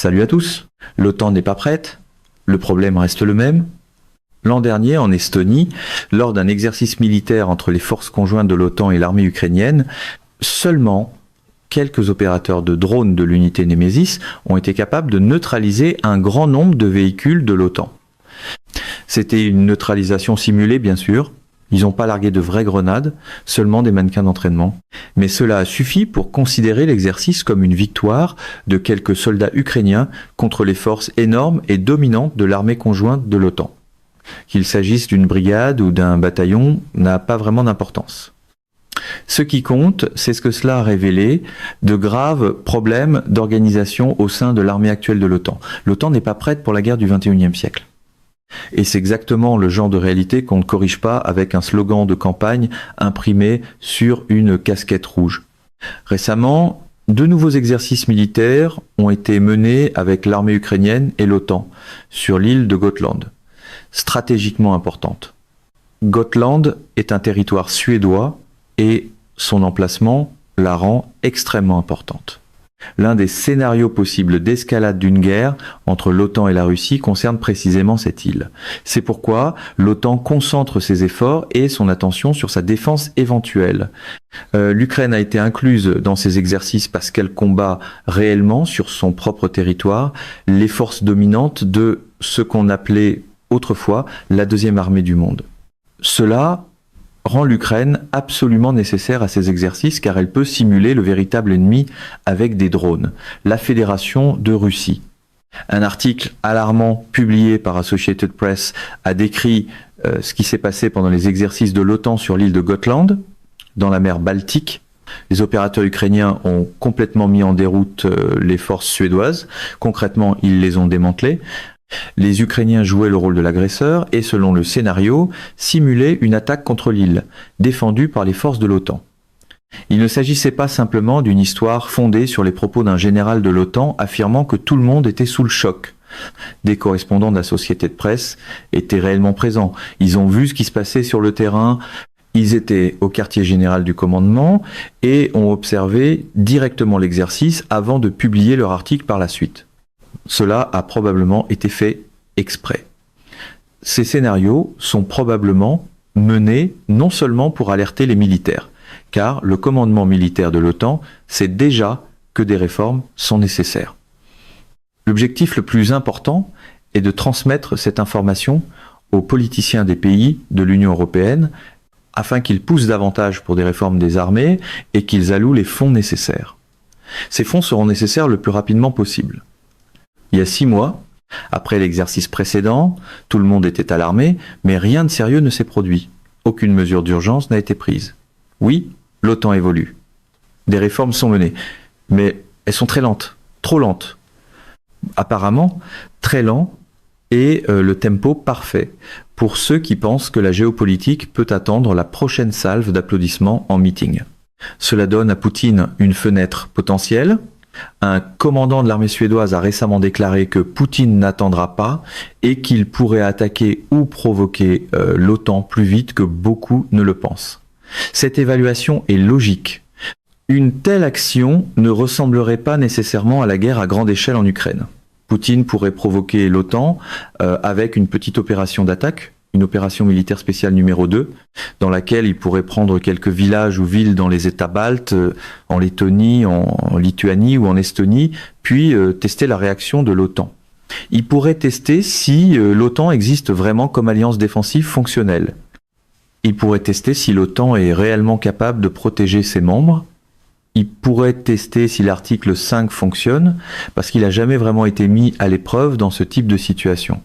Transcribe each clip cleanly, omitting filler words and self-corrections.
Salut à tous. L'OTAN n'est pas prête. Le problème reste le même. L'an dernier, en Estonie, lors d'un exercice militaire entre les forces conjointes de l'OTAN et l'armée ukrainienne, seulement quelques opérateurs de drones de l'unité Nemesis ont été capables de neutraliser un grand nombre de véhicules de l'OTAN. C'était une neutralisation simulée, bien sûr. Ils n'ont pas largué de vraies grenades, seulement des mannequins d'entraînement. Mais cela a suffi pour considérer l'exercice comme une victoire de quelques soldats ukrainiens contre les forces énormes et dominantes de l'armée conjointe de l'OTAN. Qu'il s'agisse d'une brigade ou d'un bataillon n'a pas vraiment d'importance. Ce qui compte, c'est ce que cela a révélé, de graves problèmes d'organisation au sein de l'armée actuelle de l'OTAN. L'OTAN n'est pas prête pour la guerre du XXIe siècle. Et c'est exactement le genre de réalité qu'on ne corrige pas avec un slogan de campagne imprimé sur une casquette rouge. Récemment, de nouveaux exercices militaires ont été menés avec l'armée ukrainienne et l'OTAN sur l'île de Gotland, stratégiquement importante. Gotland est un territoire suédois et son emplacement la rend extrêmement importante. L'un des scénarios possibles d'escalade d'une guerre entre l'OTAN et la Russie concerne précisément cette île. C'est pourquoi l'OTAN concentre ses efforts et son attention sur sa défense éventuelle. L'Ukraine a été incluse dans ces exercices parce qu'elle combat réellement sur son propre territoire les forces dominantes de ce qu'on appelait autrefois la deuxième armée du monde. Cela rend l'Ukraine absolument nécessaire à ces exercices car elle peut simuler le véritable ennemi avec des drones, la Fédération de Russie. Un article alarmant publié par Associated Press a décrit ce qui s'est passé pendant les exercices de l'OTAN sur l'île de Gotland, dans la mer Baltique. Les opérateurs ukrainiens ont complètement mis en déroute les forces suédoises. Concrètement, ils les ont démantelées. Les Ukrainiens jouaient le rôle de l'agresseur et, selon le scénario, simulaient une attaque contre l'île, défendue par les forces de l'OTAN. Il ne s'agissait pas simplement d'une histoire fondée sur les propos d'un général de l'OTAN affirmant que tout le monde était sous le choc. Des correspondants de la société de presse étaient réellement présents. Ils ont vu ce qui se passait sur le terrain. Ils étaient au quartier général du commandement et ont observé directement l'exercice avant de publier leur article par la suite. Cela a probablement été fait exprès. Ces scénarios sont probablement menés non seulement pour alerter les militaires, car le commandement militaire de l'OTAN sait déjà que des réformes sont nécessaires. L'objectif le plus important est de transmettre cette information aux politiciens des pays de l'Union européenne afin qu'ils poussent davantage pour des réformes des armées et qu'ils allouent les fonds nécessaires. Ces fonds seront nécessaires le plus rapidement possible. Il y a 6 mois, après l'exercice précédent, tout le monde était alarmé, mais rien de sérieux ne s'est produit. Aucune mesure d'urgence n'a été prise. Oui, l'OTAN évolue. Des réformes sont menées, mais elles sont très lentes, trop lentes. Apparemment, très lent et le tempo parfait pour ceux qui pensent que la géopolitique peut attendre la prochaine salve d'applaudissements en meeting. Cela donne à Poutine une fenêtre potentielle. Un commandant de l'armée suédoise a récemment déclaré que Poutine n'attendra pas et qu'il pourrait attaquer ou provoquer l'OTAN plus vite que beaucoup ne le pensent. Cette évaluation est logique. Une telle action ne ressemblerait pas nécessairement à la guerre à grande échelle en Ukraine. Poutine pourrait provoquer l'OTAN avec une petite opération d'attaque, une opération militaire spéciale numéro 2, dans laquelle il pourrait prendre quelques villages ou villes dans les États baltes, en Lettonie, en Lituanie ou en Estonie, puis tester la réaction de l'OTAN. Il pourrait tester si l'OTAN existe vraiment comme alliance défensive fonctionnelle. Il pourrait tester si l'OTAN est réellement capable de protéger ses membres. Il pourrait tester si l'article 5 fonctionne, parce qu'il n'a jamais vraiment été mis à l'épreuve dans ce type de situation.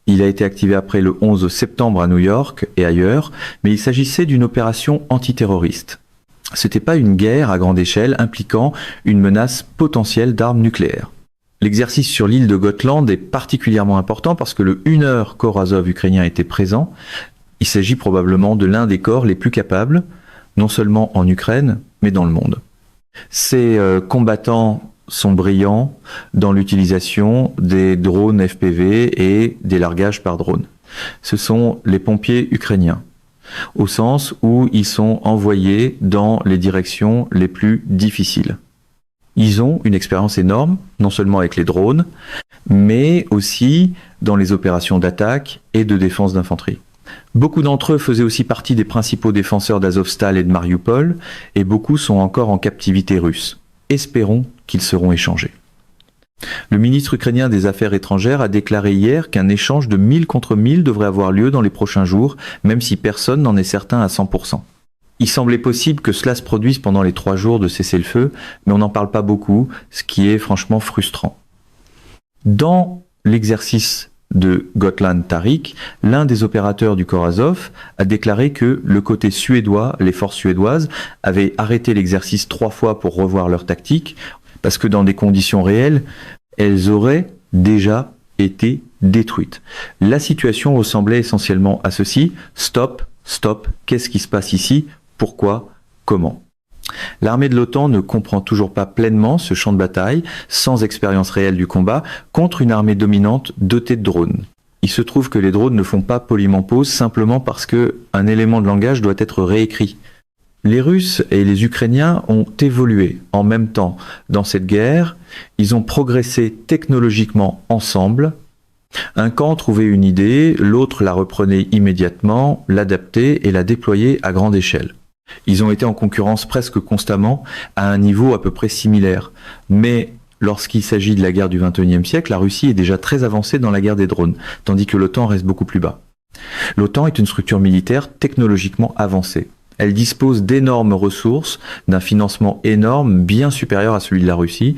Il a été activé après le 11 septembre à New York et ailleurs, mais il s'agissait d'une opération antiterroriste. C'était pas une guerre à grande échelle impliquant une menace potentielle d'armes nucléaires. L'exercice sur l'île de Gotland est particulièrement important parce que le Uner corps Azov ukrainien était présent. Il s'agit probablement de l'un des corps les plus capables, non seulement en Ukraine, mais dans le monde. Ces combattants sont brillants dans l'utilisation des drones FPV et des largages par drone. Ce sont les pompiers ukrainiens, au sens où ils sont envoyés dans les directions les plus difficiles. Ils ont une expérience énorme, non seulement avec les drones, mais aussi dans les opérations d'attaque et de défense d'infanterie. Beaucoup d'entre eux faisaient aussi partie des principaux défenseurs d'Azovstal et de Mariupol, et beaucoup sont encore en captivité russe. Espérons qu'ils seront échangés. Le ministre ukrainien des Affaires étrangères a déclaré hier qu'un échange de 1000 contre 1000 devrait avoir lieu dans les prochains jours, même si personne n'en est certain à 100%. Il semblait possible que cela se produise pendant les 3 jours de cessez-le-feu, mais on n'en parle pas beaucoup, ce qui est franchement frustrant. Dans l'exercice de Gotland Tariq, l'un des opérateurs du corps Azov a déclaré que le côté suédois, les forces suédoises, avaient arrêté l'exercice 3 fois pour revoir leur tactique, parce que dans des conditions réelles, elles auraient déjà été détruites. La situation ressemblait essentiellement à ceci: stop, qu'est-ce qui se passe ici? Pourquoi? Comment? L'armée de l'OTAN ne comprend toujours pas pleinement ce champ de bataille, sans expérience réelle du combat, contre une armée dominante dotée de drones. Il se trouve que les drones ne font pas poliment pause simplement parce qu'un élément de langage doit être réécrit. Les Russes et les Ukrainiens ont évolué en même temps dans cette guerre, ils ont progressé technologiquement ensemble. Un camp trouvait une idée, l'autre la reprenait immédiatement, l'adaptait et la déployait à grande échelle. Ils ont été en concurrence presque constamment à un niveau à peu près similaire. Mais lorsqu'il s'agit de la guerre du XXIe siècle, la Russie est déjà très avancée dans la guerre des drones, tandis que l'OTAN reste beaucoup plus bas. L'OTAN est une structure militaire technologiquement avancée. Elle dispose d'énormes ressources, d'un financement énorme, bien supérieur à celui de la Russie.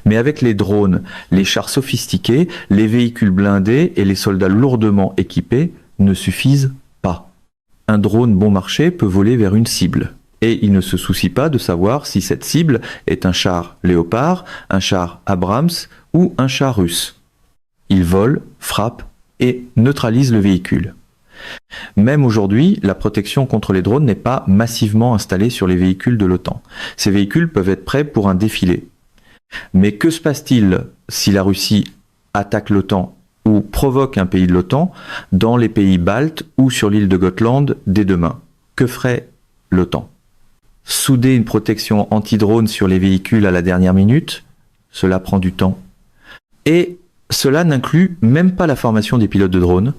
Mais avec les drones, les chars sophistiqués, les véhicules blindés et les soldats lourdement équipés ne suffisent pas. Un drone bon marché peut voler vers une cible. Et il ne se soucie pas de savoir si cette cible est un char Léopard, un char Abrams ou un char russe. Il vole, frappe et neutralise le véhicule. Même aujourd'hui, la protection contre les drones n'est pas massivement installée sur les véhicules de l'OTAN. Ces véhicules peuvent être prêts pour un défilé. Mais que se passe-t-il si la Russie attaque l'OTAN ou provoque un pays de l'OTAN dans les pays baltes ou sur l'île de Gotland dès demain? Que ferait l'OTAN? Souder une protection anti-drone sur les véhicules à la dernière minute? Cela prend du temps. Et cela n'inclut même pas la formation des pilotes de drones,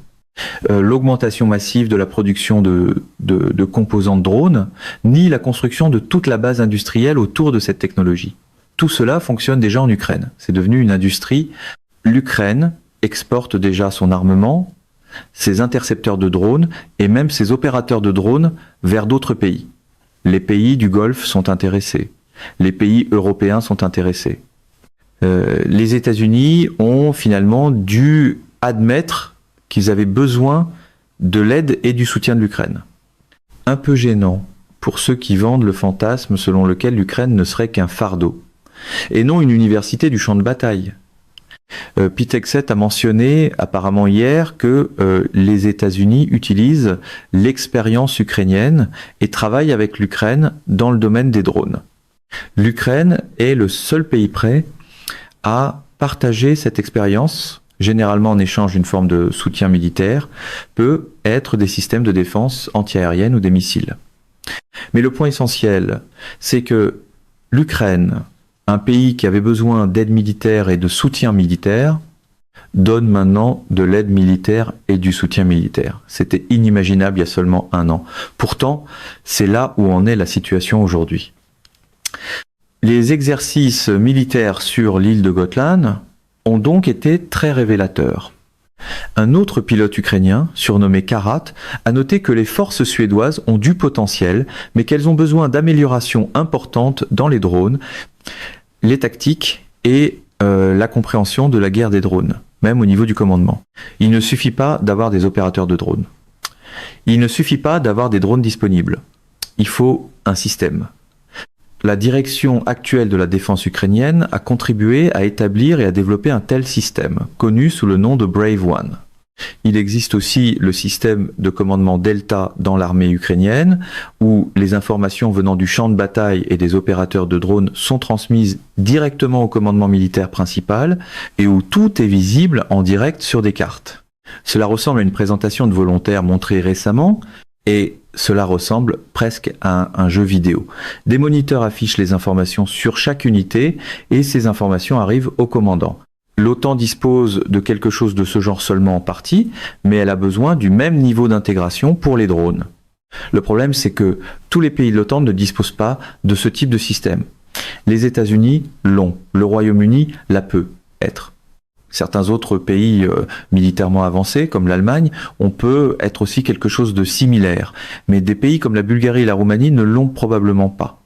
l'augmentation massive de la production de composants de drones, ni la construction de toute la base industrielle autour de cette technologie. Tout cela fonctionne déjà en Ukraine. C'est devenu une industrie. L'Ukraine exporte déjà son armement, ses intercepteurs de drones et même ses opérateurs de drones vers d'autres pays. Les pays du Golfe sont intéressés. Les pays européens sont intéressés. Les États-Unis ont finalement dû admettre qu'ils avaient besoin de l'aide et du soutien de l'Ukraine. Un peu gênant pour ceux qui vendent le fantasme selon lequel l'Ukraine ne serait qu'un fardeau, et non une université du champ de bataille. Pete Hegseth a mentionné apparemment hier que les États-Unis utilisent l'expérience ukrainienne et travaillent avec l'Ukraine dans le domaine des drones. L'Ukraine est le seul pays prêt à partager cette expérience, généralement en échange d'une forme de soutien militaire, peut être des systèmes de défense antiaérienne ou des missiles. Mais le point essentiel, c'est que l'Ukraine, un pays qui avait besoin d'aide militaire et de soutien militaire, donne maintenant de l'aide militaire et du soutien militaire. C'était inimaginable il y a seulement 1 an. Pourtant, c'est là où en est la situation aujourd'hui. Les exercices militaires sur l'île de Gotland ont donc été très révélateurs. Un autre pilote ukrainien, surnommé Karat, a noté que les forces suédoises ont du potentiel, mais qu'elles ont besoin d'améliorations importantes dans les drones, les tactiques et la compréhension de la guerre des drones, même au niveau du commandement. Il ne suffit pas d'avoir des opérateurs de drones. Il ne suffit pas d'avoir des drones disponibles. Il faut un système. La direction actuelle de la défense ukrainienne a contribué à établir et à développer un tel système, connu sous le nom de Brave One. Il existe aussi le système de commandement Delta dans l'armée ukrainienne, où les informations venant du champ de bataille et des opérateurs de drones sont transmises directement au commandement militaire principal, et où tout est visible en direct sur des cartes. Cela ressemble à une présentation de volontaires montrée récemment, et cela ressemble presque à un jeu vidéo. Des moniteurs affichent les informations sur chaque unité et ces informations arrivent au commandant. L'OTAN dispose de quelque chose de ce genre seulement en partie, mais elle a besoin du même niveau d'intégration pour les drones. Le problème, c'est que tous les pays de l'OTAN ne disposent pas de ce type de système. Les États-Unis l'ont, le Royaume-Uni la peut être. Certains autres pays militairement avancés, comme l'Allemagne, on peut être aussi quelque chose de similaire. Mais des pays comme la Bulgarie et la Roumanie ne l'ont probablement pas.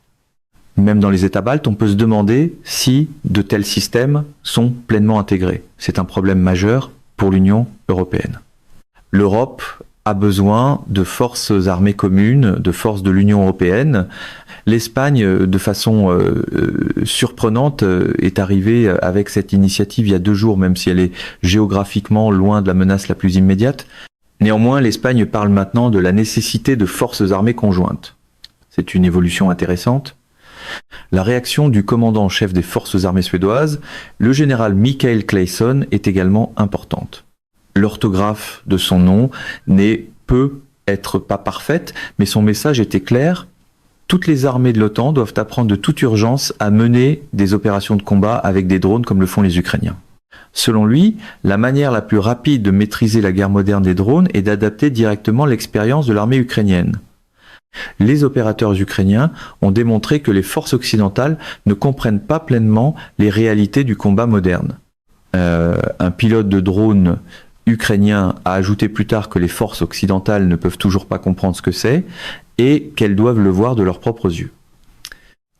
Même dans les États baltes, on peut se demander si de tels systèmes sont pleinement intégrés. C'est un problème majeur pour l'Union européenne. L'Europe a besoin de forces armées communes, de forces de l'Union européenne. L'Espagne, de façon surprenante, est arrivée avec cette initiative il y a 2 jours, même si elle est géographiquement loin de la menace la plus immédiate. Néanmoins, l'Espagne parle maintenant de la nécessité de forces armées conjointes. C'est une évolution intéressante. La réaction du commandant en chef des forces armées suédoises, le général Mikael Claesson, est également importante. L'orthographe de son nom peut être pas parfaite, mais son message était clair. Toutes les armées de l'OTAN doivent apprendre de toute urgence à mener des opérations de combat avec des drones comme le font les Ukrainiens. Selon lui, la manière la plus rapide de maîtriser la guerre moderne des drones est d'adapter directement l'expérience de l'armée ukrainienne. Les opérateurs ukrainiens ont démontré que les forces occidentales ne comprennent pas pleinement les réalités du combat moderne. Un pilote de drone ukrainien a ajouté plus tard que les forces occidentales ne peuvent toujours pas comprendre ce que c'est et qu'elles doivent le voir de leurs propres yeux.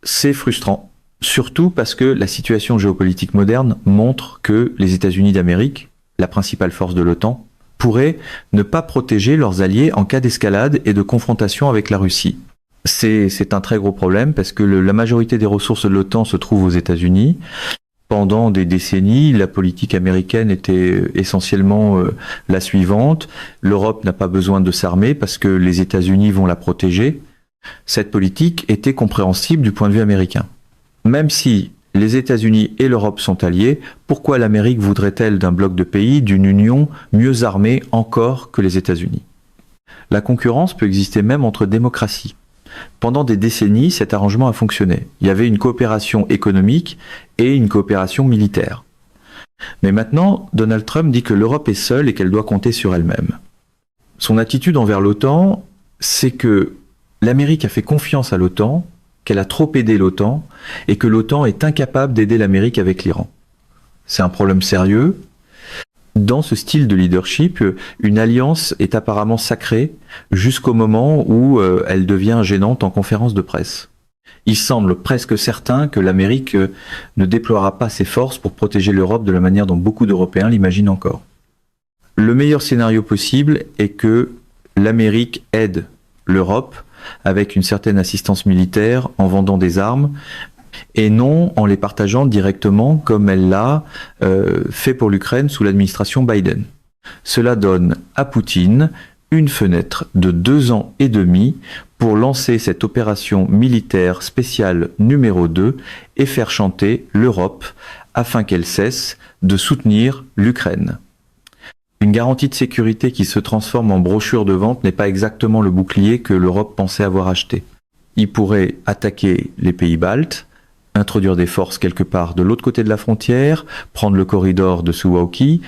C'est frustrant, surtout parce que la situation géopolitique moderne montre que les États-Unis d'Amérique, la principale force de l'OTAN, pourraient ne pas protéger leurs alliés en cas d'escalade et de confrontation avec la Russie. C'est un très gros problème parce que la majorité des ressources de l'OTAN se trouvent aux États-Unis. Pendant des décennies, la politique américaine était essentiellement la suivante. L'Europe n'a pas besoin de s'armer parce que les États-Unis vont la protéger. Cette politique était compréhensible du point de vue américain. Même si les États-Unis et l'Europe sont alliés, pourquoi l'Amérique voudrait-elle d'un bloc de pays, d'une union mieux armée encore que les États-Unis? La concurrence peut exister même entre démocraties. Pendant des décennies, cet arrangement a fonctionné. Il y avait une coopération économique et une coopération militaire. Mais maintenant, Donald Trump dit que l'Europe est seule et qu'elle doit compter sur elle-même. Son attitude envers l'OTAN, c'est que l'Amérique a fait confiance à l'OTAN, qu'elle a trop aidé l'OTAN et que l'OTAN est incapable d'aider l'Amérique avec l'Iran. C'est un problème sérieux. Dans ce style de leadership, une alliance est apparemment sacrée jusqu'au moment où elle devient gênante en conférence de presse. Il semble presque certain que l'Amérique ne déploiera pas ses forces pour protéger l'Europe de la manière dont beaucoup d'Européens l'imaginent encore. Le meilleur scénario possible est que l'Amérique aide l'Europe avec une certaine assistance militaire en vendant des armes, et non en les partageant directement comme elle l'a fait pour l'Ukraine sous l'administration Biden. Cela donne à Poutine une fenêtre de 2 ans et demi pour lancer cette opération militaire spéciale numéro 2 et faire chanter l'Europe afin qu'elle cesse de soutenir l'Ukraine. Une garantie de sécurité qui se transforme en brochure de vente n'est pas exactement le bouclier que l'Europe pensait avoir acheté. Il pourrait attaquer les pays baltes, introduire des forces quelque part de l'autre côté de la frontière, prendre le corridor de Suwałki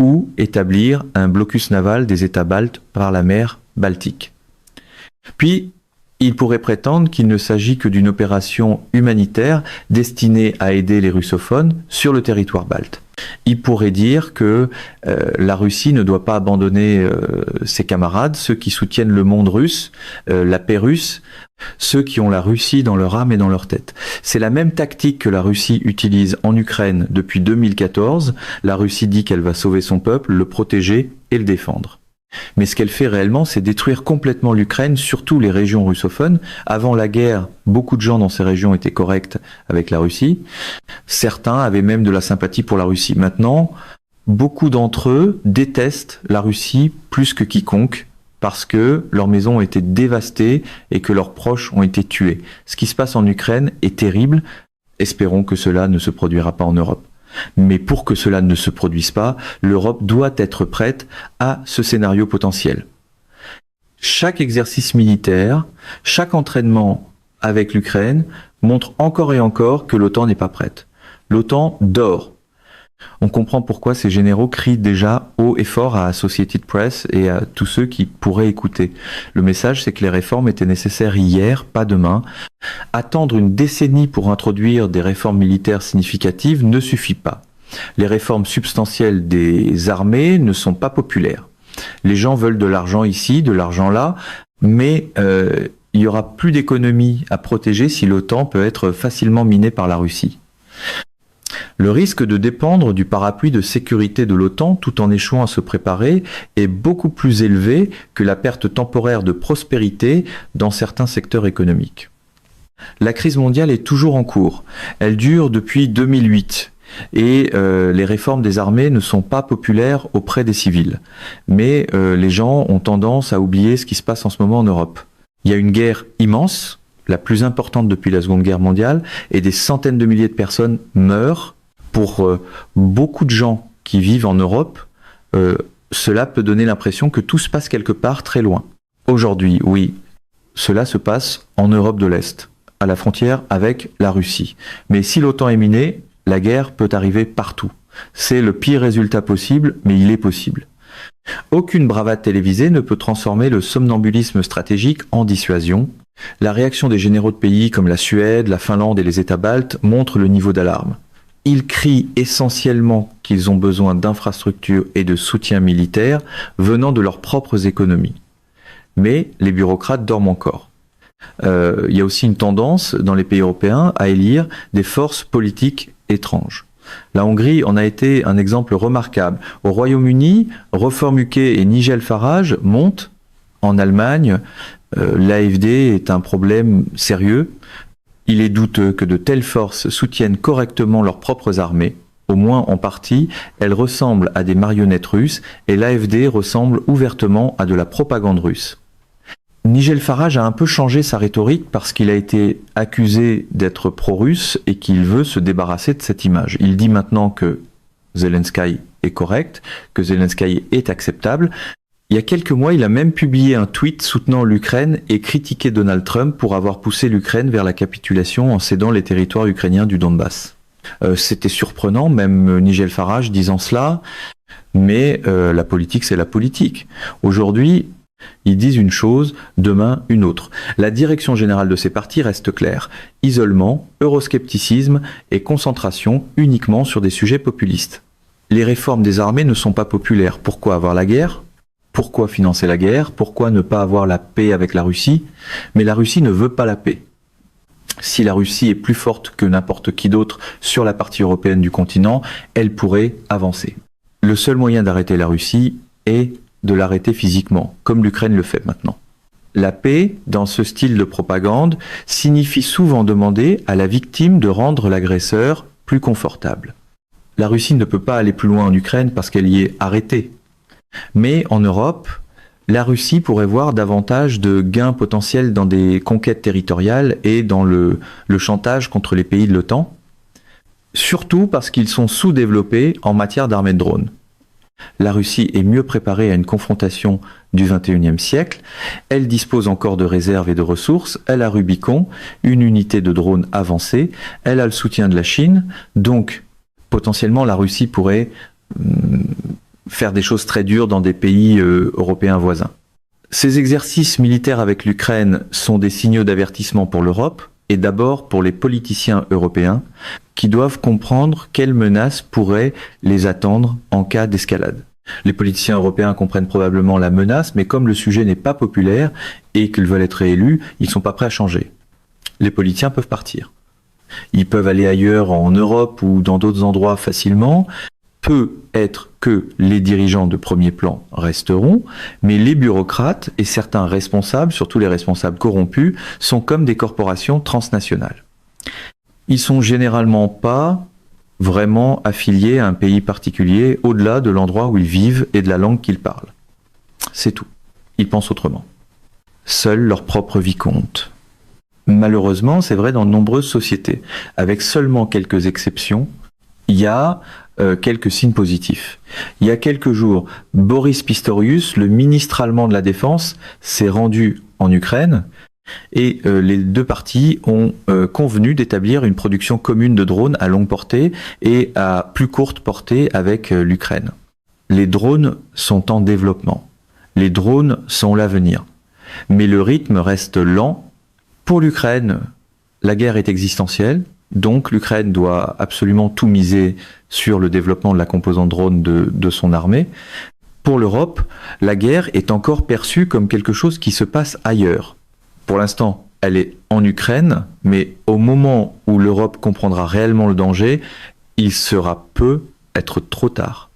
ou établir un blocus naval des États baltes par la mer Baltique. Puis, il pourrait prétendre qu'il ne s'agit que d'une opération humanitaire destinée à aider les russophones sur le territoire balte. Il pourrait dire que la Russie ne doit pas abandonner ses camarades, ceux qui soutiennent le monde russe, la paix russe, ceux qui ont la Russie dans leur âme et dans leur tête. C'est la même tactique que la Russie utilise en Ukraine depuis 2014. La Russie dit qu'elle va sauver son peuple, le protéger et le défendre. Mais ce qu'elle fait réellement, c'est détruire complètement l'Ukraine, surtout les régions russophones. Avant la guerre, beaucoup de gens dans ces régions étaient corrects avec la Russie. Certains avaient même de la sympathie pour la Russie. Maintenant, beaucoup d'entre eux détestent la Russie plus que quiconque parce que leurs maisons ont été dévastées et que leurs proches ont été tués. Ce qui se passe en Ukraine est terrible. Espérons que cela ne se produira pas en Europe. Mais pour que cela ne se produise pas, l'Europe doit être prête à ce scénario potentiel. Chaque exercice militaire, chaque entraînement avec l'Ukraine montre encore et encore que l'OTAN n'est pas prête. L'OTAN dort. On comprend pourquoi ces généraux crient déjà haut et fort à Associated Press et à tous ceux qui pourraient écouter. Le message, c'est que les réformes étaient nécessaires hier, pas demain. Attendre une décennie pour introduire des réformes militaires significatives ne suffit pas. Les réformes substantielles des armées ne sont pas populaires. Les gens veulent de l'argent ici, de l'argent là, mais il y aura plus d'économies à protéger si l'OTAN peut être facilement minée par la Russie. Le risque de dépendre du parapluie de sécurité de l'OTAN tout en échouant à se préparer est beaucoup plus élevé que la perte temporaire de prospérité dans certains secteurs économiques. La crise mondiale est toujours en cours. Elle dure depuis 2008 et les réformes des armées ne sont pas populaires auprès des civils. Mais les gens ont tendance à oublier ce qui se passe en ce moment en Europe. Il y a une guerre immense, la plus importante depuis la Seconde Guerre mondiale, et des centaines de milliers de personnes meurent. Pour beaucoup de gens qui vivent en Europe, cela peut donner l'impression que tout se passe quelque part très loin. Aujourd'hui, oui, cela se passe en Europe de l'Est, à la frontière avec la Russie. Mais si l'OTAN est minée, la guerre peut arriver partout. C'est le pire résultat possible, mais il est possible. Aucune bravade télévisée ne peut transformer le somnambulisme stratégique en dissuasion. La réaction des généraux de pays comme la Suède, la Finlande et les États baltes montre le niveau d'alarme. Ils crient essentiellement qu'ils ont besoin d'infrastructures et de soutien militaire venant de leurs propres économies. Mais les bureaucrates dorment encore. Il y a aussi une tendance dans les pays européens à élire des forces politiques étranges. La Hongrie en a été un exemple remarquable. Au Royaume-Uni, Reform UK et Nigel Farage montent. En Allemagne, l'AfD est un problème sérieux. Il est douteux que de telles forces soutiennent correctement leurs propres armées. Au moins en partie, elles ressemblent à des marionnettes russes et l'AfD ressemble ouvertement à de la propagande russe. Nigel Farage a un peu changé sa rhétorique parce qu'il a été accusé d'être pro-russe et qu'il veut se débarrasser de cette image. Il dit maintenant que Zelensky est correct, que Zelensky est acceptable. Il y a quelques mois, il a même publié un tweet soutenant l'Ukraine et critiqué Donald Trump pour avoir poussé l'Ukraine vers la capitulation en cédant les territoires ukrainiens du Donbass. C'était surprenant, même Nigel Farage disant cela, mais la politique, c'est la politique. Aujourd'hui, ils disent une chose, demain une autre. La direction générale de ces partis reste claire. Isolement, euroscepticisme et concentration uniquement sur des sujets populistes. Les réformes des armées ne sont pas populaires. Pourquoi avoir la guerre ? Pourquoi financer la guerre? Pourquoi ne pas avoir la paix avec la Russie? Mais la Russie ne veut pas la paix. Si la Russie est plus forte que n'importe qui d'autre sur la partie européenne du continent, elle pourrait avancer. Le seul moyen d'arrêter la Russie est de l'arrêter physiquement, comme l'Ukraine le fait maintenant. La paix, dans ce style de propagande, signifie souvent demander à la victime de rendre l'agresseur plus confortable. La Russie ne peut pas aller plus loin en Ukraine parce qu'elle y est arrêtée. Mais en Europe, la Russie pourrait voir davantage de gains potentiels dans des conquêtes territoriales et dans le chantage contre les pays de l'OTAN, surtout parce qu'ils sont sous-développés en matière d'armées de drones. La Russie est mieux préparée à une confrontation du XXIe siècle, elle dispose encore de réserves et de ressources, elle a Rubicon, une unité de drones avancée, elle a le soutien de la Chine, donc potentiellement la Russie pourrait faire des choses très dures dans des pays européens voisins. Ces exercices militaires avec l'Ukraine sont des signaux d'avertissement pour l'Europe et d'abord pour les politiciens européens qui doivent comprendre quelles menaces pourraient les attendre en cas d'escalade. Les politiciens européens comprennent probablement la menace, mais comme le sujet n'est pas populaire et qu'ils veulent être réélus, ils ne sont pas prêts à changer. Les politiciens peuvent partir. Ils peuvent aller ailleurs en Europe ou dans d'autres endroits facilement. Peut être que les dirigeants de premier plan resteront, mais les bureaucrates et certains responsables, surtout les responsables corrompus, sont comme des corporations transnationales. Ils sont généralement pas vraiment affiliés à un pays particulier au-delà de l'endroit où ils vivent et de la langue qu'ils parlent. C'est tout. Ils pensent autrement. Seule leur propre vie compte. Malheureusement, c'est vrai dans de nombreuses sociétés. Avec seulement quelques exceptions, il y a quelques signes positifs. Il y a quelques jours, Boris Pistorius, le ministre allemand de la Défense, s'est rendu en Ukraine et les deux parties ont convenu d'établir une production commune de drones à longue portée et à plus courte portée avec l'Ukraine. Les drones sont en développement. Les drones sont l'avenir. Mais le rythme reste lent. Pour l'Ukraine, la guerre est existentielle. Donc l'Ukraine doit absolument tout miser sur le développement de la composante drone de son armée. Pour l'Europe, la guerre est encore perçue comme quelque chose qui se passe ailleurs. Pour l'instant, elle est en Ukraine, mais au moment où l'Europe comprendra réellement le danger, il sera être trop tard.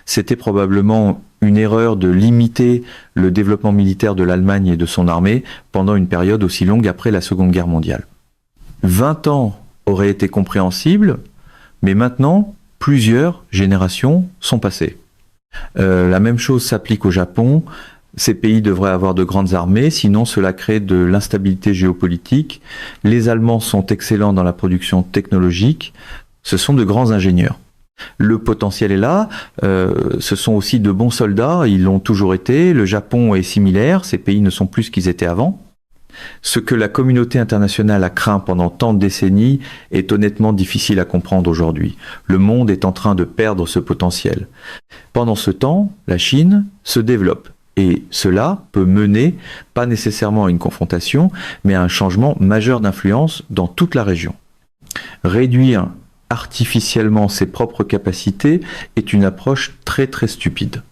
C'était probablement une erreur de limiter le développement militaire de l'Allemagne et de son armée pendant une période aussi longue après la Seconde Guerre mondiale. 20 ans auraient été compréhensibles, mais maintenant, plusieurs générations sont passées. La même chose s'applique au Japon. Ces pays devraient avoir de grandes armées, sinon cela crée de l'instabilité géopolitique. Les Allemands sont excellents dans la production technologique. Ce sont de grands ingénieurs. Le potentiel est là, ce sont aussi de bons soldats, ils l'ont toujours été. Le Japon est similaire, ces pays ne sont plus ce qu'ils étaient avant. Ce que la communauté internationale a craint pendant tant de décennies est honnêtement difficile à comprendre aujourd'hui. Le monde est en train de perdre ce potentiel. Pendant ce temps, la Chine se développe. Et cela peut mener, pas nécessairement à une confrontation, mais à un changement majeur d'influence dans toute la région. Réduire artificiellement ses propres capacités est une approche très très stupide.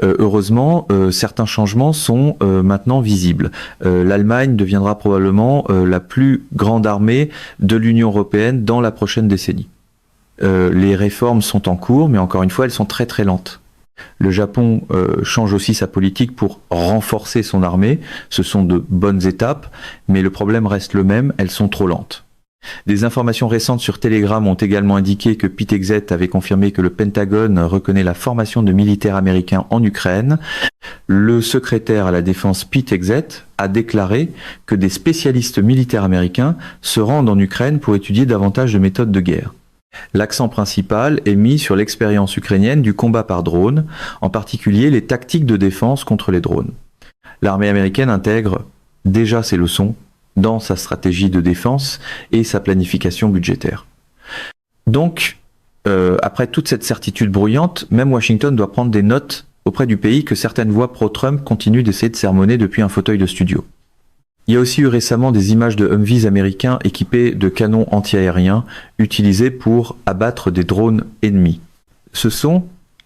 Heureusement, certains changements sont maintenant visibles. L'Allemagne deviendra probablement la plus grande armée de l'Union européenne dans la prochaine décennie. Les réformes sont en cours, mais encore une fois, elles sont très très lentes. Le Japon change aussi sa politique pour renforcer son armée. Ce sont de bonnes étapes, mais le problème reste le même, elles sont trop lentes. Des informations récentes sur Telegram ont également indiqué que Pete Hegseth avait confirmé que le Pentagone reconnaît la formation de militaires américains en Ukraine. Le secrétaire à la défense Pete Hegseth a déclaré que des spécialistes militaires américains se rendent en Ukraine pour étudier davantage de méthodes de guerre. L'accent principal est mis sur l'expérience ukrainienne du combat par drone, en particulier les tactiques de défense contre les drones. L'armée américaine intègre déjà ces leçons dans sa stratégie de défense et sa planification budgétaire. Donc, après toute cette certitude bruyante, même Washington doit prendre des notes auprès du pays que certaines voix pro-Trump continuent d'essayer de sermonner depuis un fauteuil de studio. Il y a aussi eu récemment des images de Humvees américains équipés de canons anti-aériens utilisés pour abattre des drones ennemis. Ce sont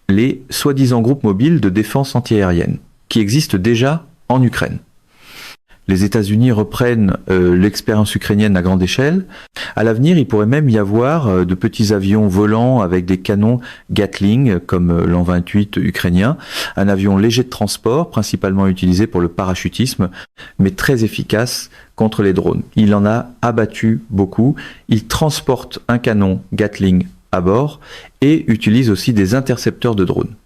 les soi-disant groupes mobiles de défense anti-aérienne qui existent déjà en Ukraine. Les États-Unis reprennent l'expérience ukrainienne à grande échelle. À l'avenir, il pourrait même y avoir de petits avions volants avec des canons Gatling, comme l'An-28 ukrainien, un avion léger de transport, principalement utilisé pour le parachutisme, mais très efficace contre les drones. Il en a abattu beaucoup. Il transporte un canon Gatling à bord et utilise aussi des intercepteurs de drones.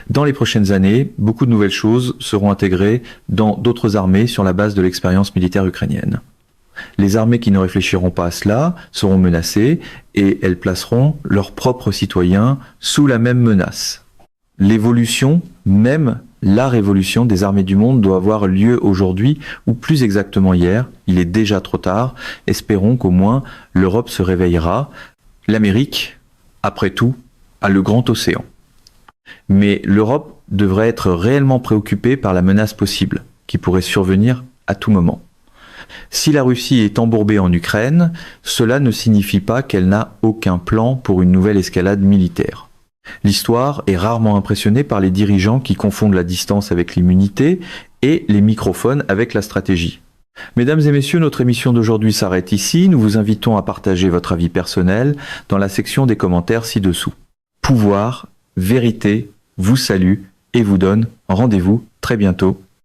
Dans les prochaines années, beaucoup de nouvelles choses seront intégrées dans d'autres armées sur la base de l'expérience militaire ukrainienne. Les armées qui ne réfléchiront pas à cela seront menacées et elles placeront leurs propres citoyens sous la même menace. L'évolution, même la révolution des armées du monde doit avoir lieu aujourd'hui, ou plus exactement hier. Il est déjà trop tard. Espérons qu'au moins l'Europe se réveillera. L'Amérique, après tout, a le grand océan. Mais l'Europe devrait être réellement préoccupée par la menace possible, qui pourrait survenir à tout moment. Si la Russie est embourbée en Ukraine, cela ne signifie pas qu'elle n'a aucun plan pour une nouvelle escalade militaire. L'histoire est rarement impressionnée par les dirigeants qui confondent la distance avec l'immunité et les microphones avec la stratégie. Mesdames et messieurs, notre émission d'aujourd'hui s'arrête ici. Nous vous invitons à partager votre avis personnel dans la section des commentaires ci-dessous. Pouvoir, vérité, vous salue et vous donne rendez-vous très bientôt